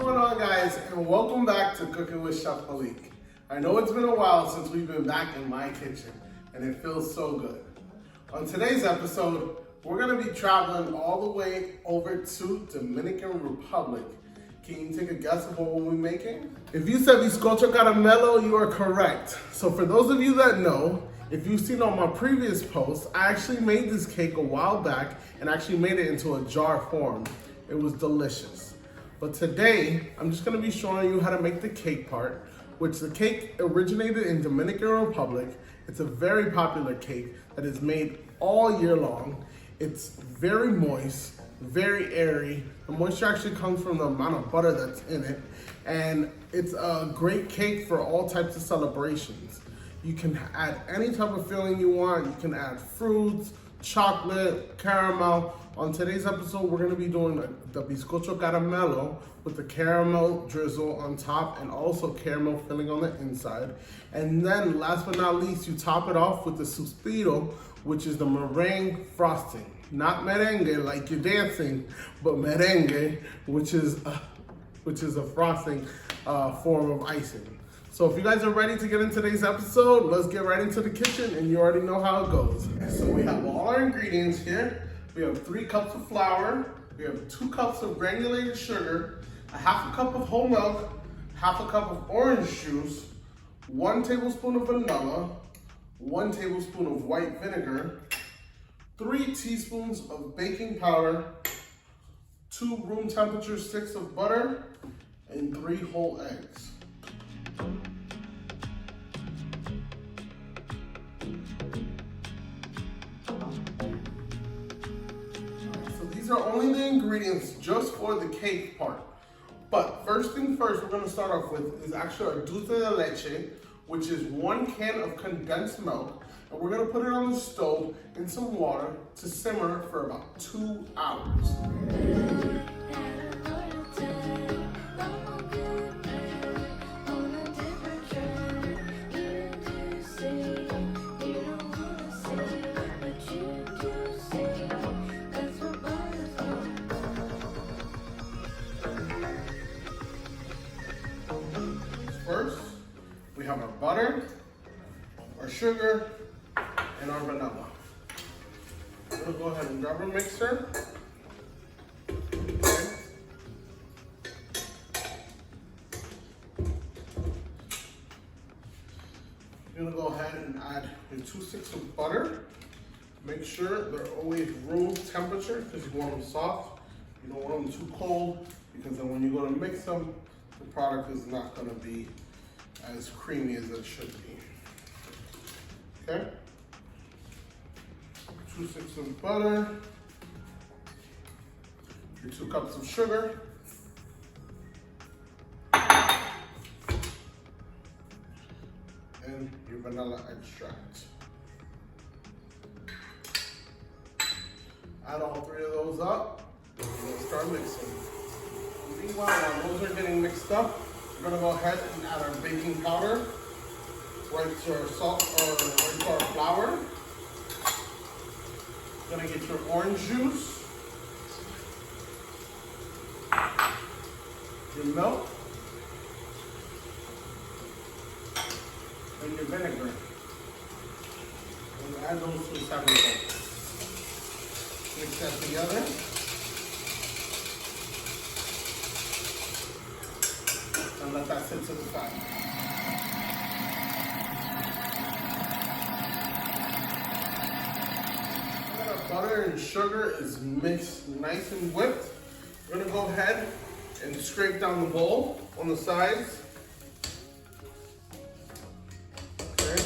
going on, guys, and welcome back to Cooking with Chef Melech. I know it's been a while since we've been back in my kitchen, and it feels so good. On today's episode, we're gonna be traveling all the way over to Dominican Republic. Can you take a guess of what we'll be making? If you said Bizcocho Caramelo, you are correct. So for those of you that know, if you've seen on my previous posts, I actually made this cake a while back and actually made it into a jar form. It was delicious. But today, I'm just gonna be showing you how to make the cake part, which the cake originated in Dominican Republic. It's a very popular cake that is made all year long. It's very moist, very airy. The moisture actually comes from the amount of butter that's in it. And it's a great cake for all types of celebrations. You can add any type of filling you want. You can add fruits, chocolate, caramel. On today's episode, we're gonna be doing the Bizcocho Caramelo with the caramel drizzle on top and also caramel filling on the inside. And then last but not least, you top it off with the suspiro, which is the meringue frosting. Not merengue like you're dancing, but merengue, which is a frosting form of icing. So if you guys are ready to get into today's episode, let's get right into the kitchen, and you already know how it goes. So we have all our ingredients here. We have 3 cups of flour, we have 2 cups of granulated sugar, a half a cup of whole milk, half a cup of orange juice, 1 tablespoon of vanilla, 1 tablespoon of white vinegar, 3 teaspoons of baking powder, 2 room temperature sticks of butter, and 3 whole eggs. These are only the ingredients just for the cake part. But first thing first, we're gonna start off with is actually our dulce de leche, which is 1 can of condensed milk. And we're gonna put it on the stove in some water to simmer for about 2 hours. First, we have our butter, our sugar, and our vanilla. I'm gonna go ahead and grab our mixer. Okay. You're gonna go ahead and add your 2 sticks of butter. Make sure they're always room temperature because you want them soft. You don't want them too cold because then when you go to mix them, the product is not going to be as creamy as it should be. Okay? 2 sticks of butter, your 2 cups of sugar, and your vanilla extract. Add all 3 of those up, and we'll start mixing. Meanwhile, while those are getting mixed up, we're gonna go ahead and add our baking powder, right to our salt, or right to our flour. You're gonna get your orange juice, your milk, and your vinegar. And add those to the second bowl. Mix that together. And let that sit to the side. Now that our butter and sugar is mixed nice and whipped, we're gonna go ahead and scrape down the bowl on the sides. Okay.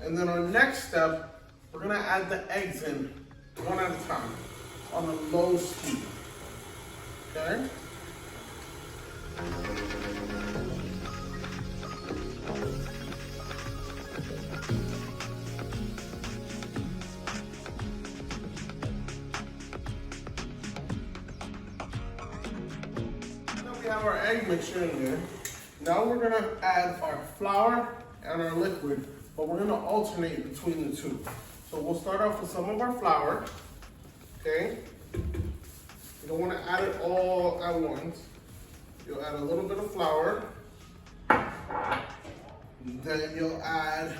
And then our next step, we're gonna add the eggs in one at a time on a low speed. Okay? Now we have our egg mixture in there. Now we're gonna add our flour and our liquid, but we're gonna alternate between the two. So we'll start off with some of our flour, okay? You don't want to add it all at once. You'll add a little bit of flour. Then you'll add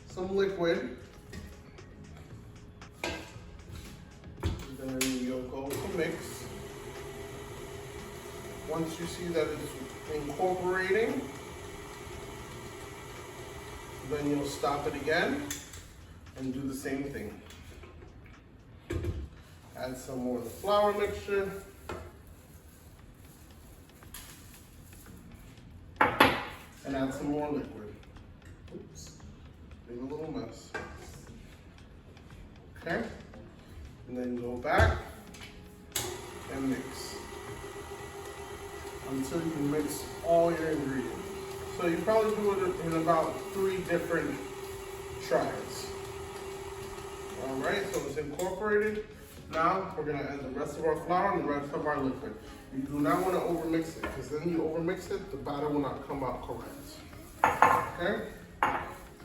some liquid. Then you'll go to mix. Once you see that it's incorporating, then you'll stop it again and do the same thing. Add some more of the flour mixture. And add some more liquid. Oops, made a little mess. Okay, and then go back and mix until you mix all your ingredients. So you probably do it in about 3 different tries. All right, so it's incorporated. Now we're gonna add the rest of our flour and the rest of our liquid. You do not want to overmix it, because then you overmix it, the batter will not come out correct. Okay?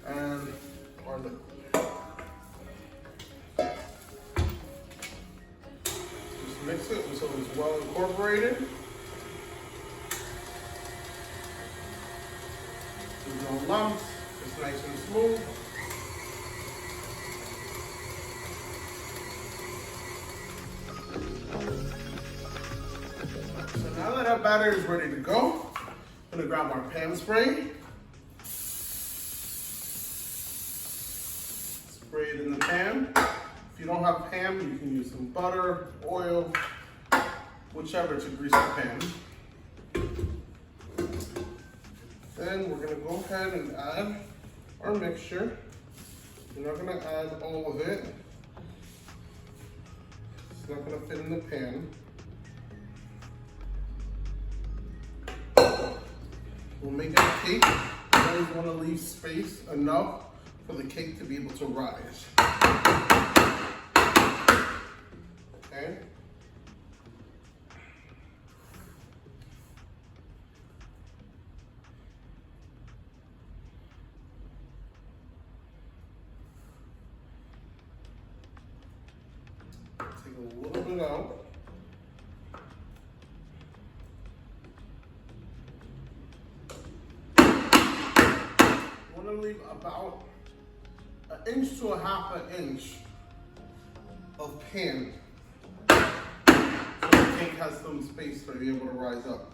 And our liquid. Just mix it until it's well incorporated. There's no lumps, it's nice and smooth. So now that our batter is ready to go, I'm gonna grab our pan spray. Spray it in the pan. If you don't have pan, you can use some butter, oil, whichever to grease the pan. Then we're gonna go ahead and add our mixture. We're not gonna add all of it. It's not gonna fit in the pan. We'll make a cake. You always want to leave space enough for the cake to be able to rise. Okay. Take a little bit out. Leave about 1 inch to 1/2 inch of pan so the cake has some space to be able to rise up.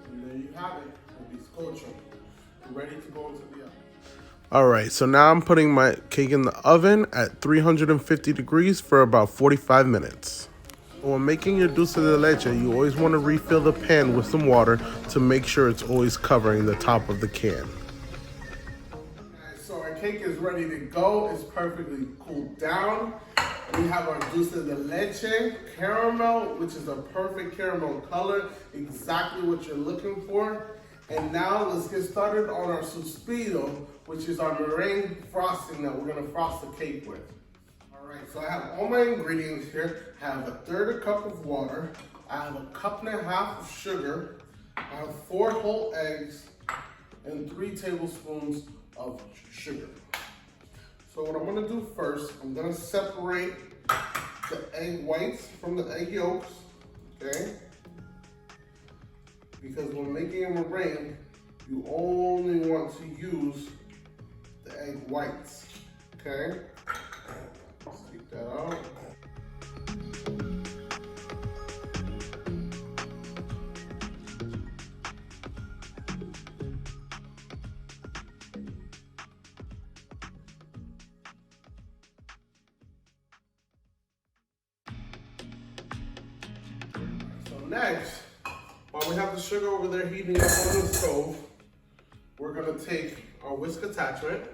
And there you have it, the bizcocho, ready to go into the oven. All right, so now I'm putting my cake in the oven at 350 degrees for about 45 minutes. When making your dulce de leche, you always want to refill the pan with some water to make sure it's always covering the top of the can. So our cake is ready to go. It's perfectly cooled down. We have our dulce de leche caramel, which is a perfect caramel color, exactly what you're looking for. And now let's get started on our suspiro, which is our meringue frosting that we're gonna frost the cake with. All right, so I have all my ingredients here. I have 1/3 cup of water. I have 1.5 cups of sugar. I have 4 whole eggs and 3 tablespoons of sugar. So what I'm gonna do first, I'm gonna separate the egg whites from the egg yolks, okay? Because when making a meringue, you only want to use the egg whites, okay? Let's take that out. So next, while we have the sugar over there heating up on the stove, we're gonna take our whisk attachment.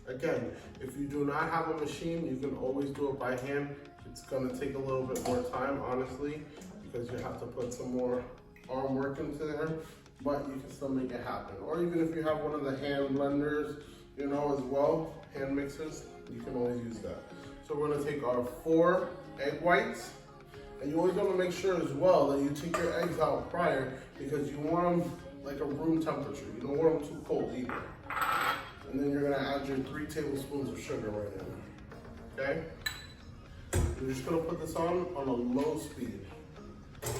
Again, if you do not have a machine, you can always do it by hand. It's gonna take a little bit more time, honestly, because you have to put some more arm work into there, but you can still make it happen. Or even if you have one of the hand blenders, you know, as well, hand mixers, you can always use that. So we're gonna take our 4 egg whites, and you always wanna make sure as well that you take your eggs out prior, because you want them like a room temperature. You don't want them too cold either. And then you're gonna add your 3 tablespoons of sugar right now, okay? You're just gonna put this on a low speed. Just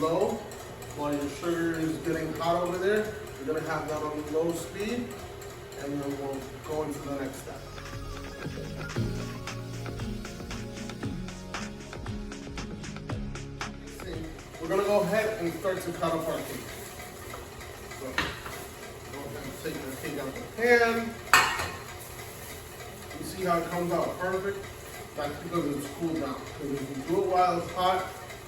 low, while your sugar is getting hot over there, you're gonna have that on low speed, and then we'll go into the next step. We're gonna go ahead and start to cut up our cake. So, go ahead and take your cake out of the pan. You see how it comes out perfect? That's because it's cooled down. Because if you do it while it's hot,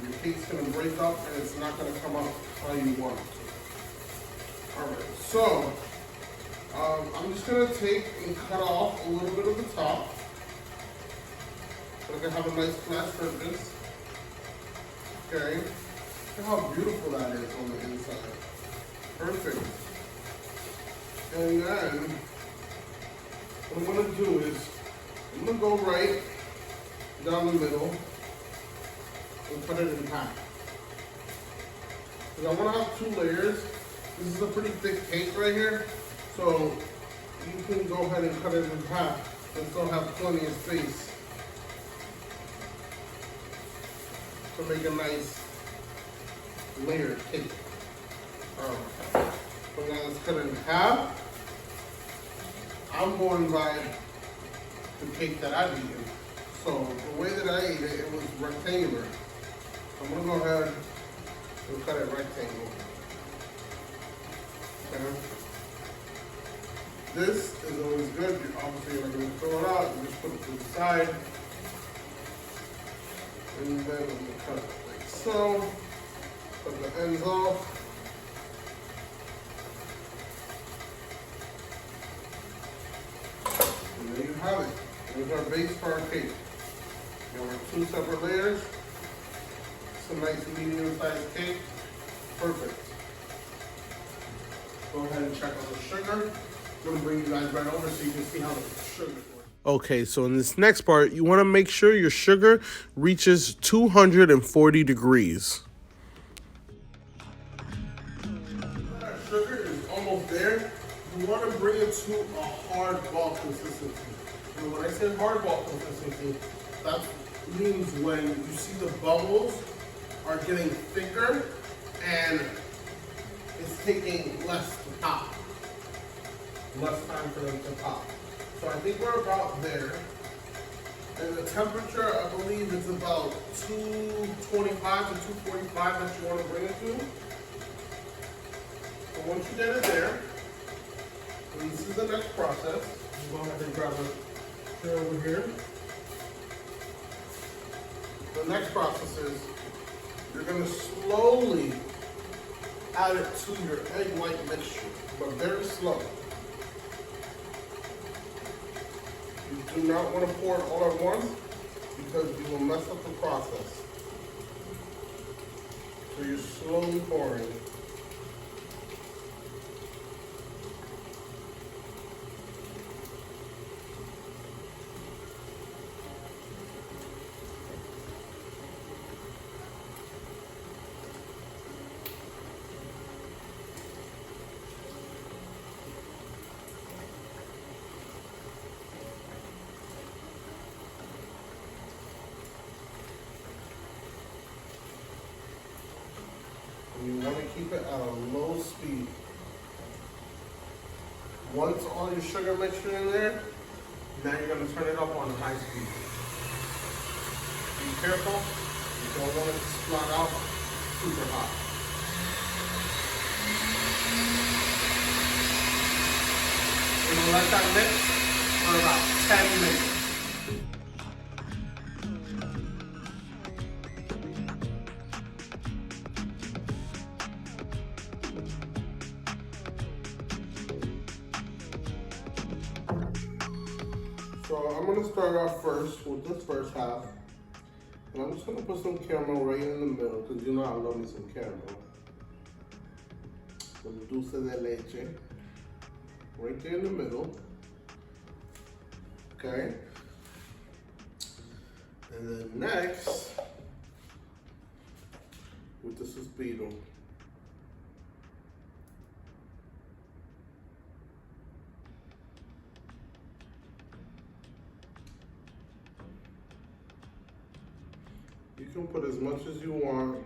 your cake's gonna break up and it's not gonna come out how you want it to. Alright, so I'm just gonna take and cut off a little bit of the top so I can have a nice flat surface. Okay. Look how beautiful that is on the inside. Perfect. And then what I'm gonna do is I'm gonna go right down the middle and cut it in half. Because I want to have 2 layers. This is a pretty thick cake right here, so you can go ahead and cut it in half and still have plenty of space to make a nice layered cake. Alright, so now let's cut it in half. I'm going by the cake that I've eaten. So the way that I ate it, it was rectangular. So I'm gonna go ahead and cut it rectangle. Okay. This is always good. Obviously you're not gonna throw it out, you just put it to the side. And then I'm gonna cut it like so. Cut the ends off. And there you have it. There's our base for our cake. There were 2 separate layers. It's a nice medium-sized cake. Perfect. Go ahead and check on the sugar. I'm gonna bring you guys right over so you can see how the sugar works. Okay, so in this next part, you wanna make sure your sugar reaches 240 degrees. Our sugar is almost there. You wanna bring it to a hard ball consistency. And when I say hard ball consistency, that means when you see the bubbles are getting thicker and it's taking less to pop. Less time for them to pop. So I think we're about there. And the temperature, I believe, is about 225 to 245 that you want to bring it to. So once you get it there, and this is the next process. Go ahead and grab a chair over here. The next process is you're going to slowly add it to your egg white mixture, but very slow. You do not want to pour it all at once because you will mess up the process. So you're slowly pouring. You want to keep it at a low speed. Once all your sugar mixture in there, now you're going to turn it up on high speed. Be careful, you don't want it to splat out super hot. And we'll let that mix for about 10 minutes. So I'm going to start off first with this first half. And I'm just going to put some caramel right in the middle because you know I love me some caramel. Some dulce de leche. Right there in the middle. Okay. And then next, with the suspiro. You can put as much as you want.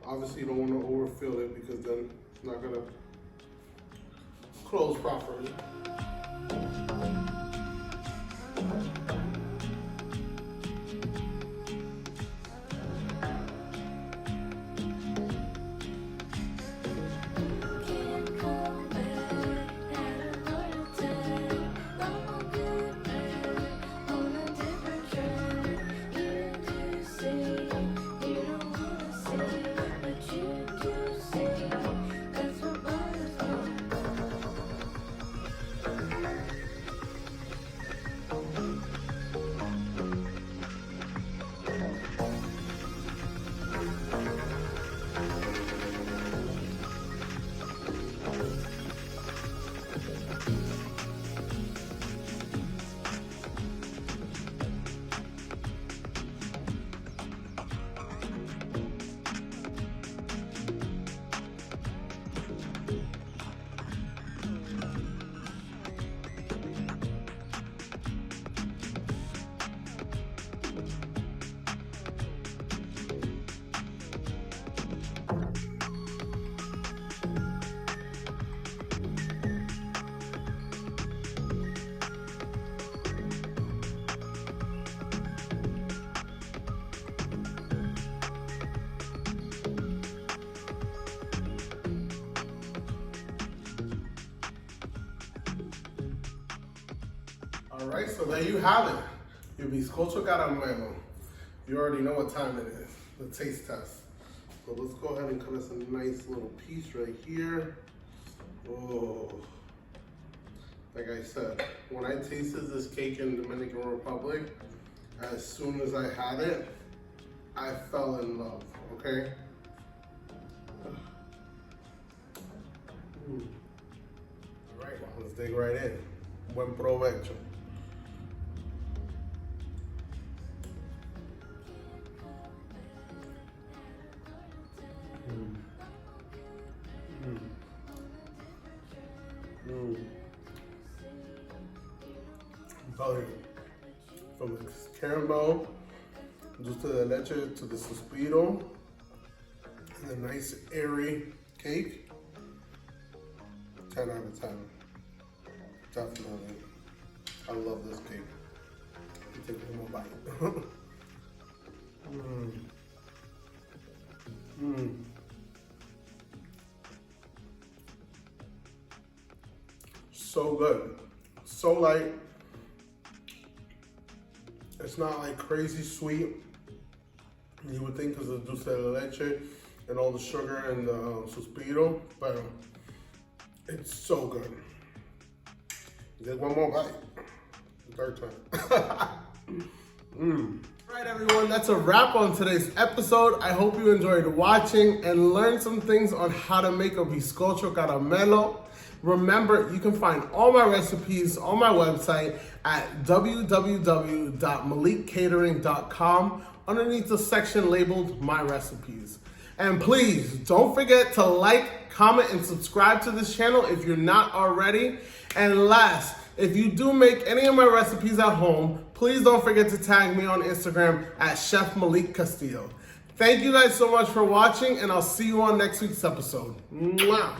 Obviously, you don't want to overfill it because then it's not gonna close properly. All right, so there you have it. Your Bizcocho Caramelo. You already know what time it is, the taste test. So let's go ahead and cut us a nice little piece right here. Oh, like I said, when I tasted this cake in Dominican Republic, as soon as I had it, I fell in love, okay? All right, well, let's dig right in. Buen provecho. From the caramel, dulce de leche to the suspiro, and a nice airy cake. 10 out of 10. Definitely. I love this cake. Take one more bite. So good. So light. It's not like crazy sweet. You would think because of the dulce de leche and all the sugar and the suspiro, but it's so good. Get one more bite. Third time. All right, everyone, that's a wrap on today's episode. I hope you enjoyed watching and learned some things on how to make a Bizcocho Caramelo. Remember, you can find all my recipes on my website at www.meleccatering.com underneath the section labeled My Recipes. And please don't forget to like, comment, and subscribe to this channel if you're not already. And last, if you do make any of my recipes at home, please don't forget to tag me on Instagram at Chef Melech Castillo. Thank you guys so much for watching, and I'll see you on next week's episode. Mwah.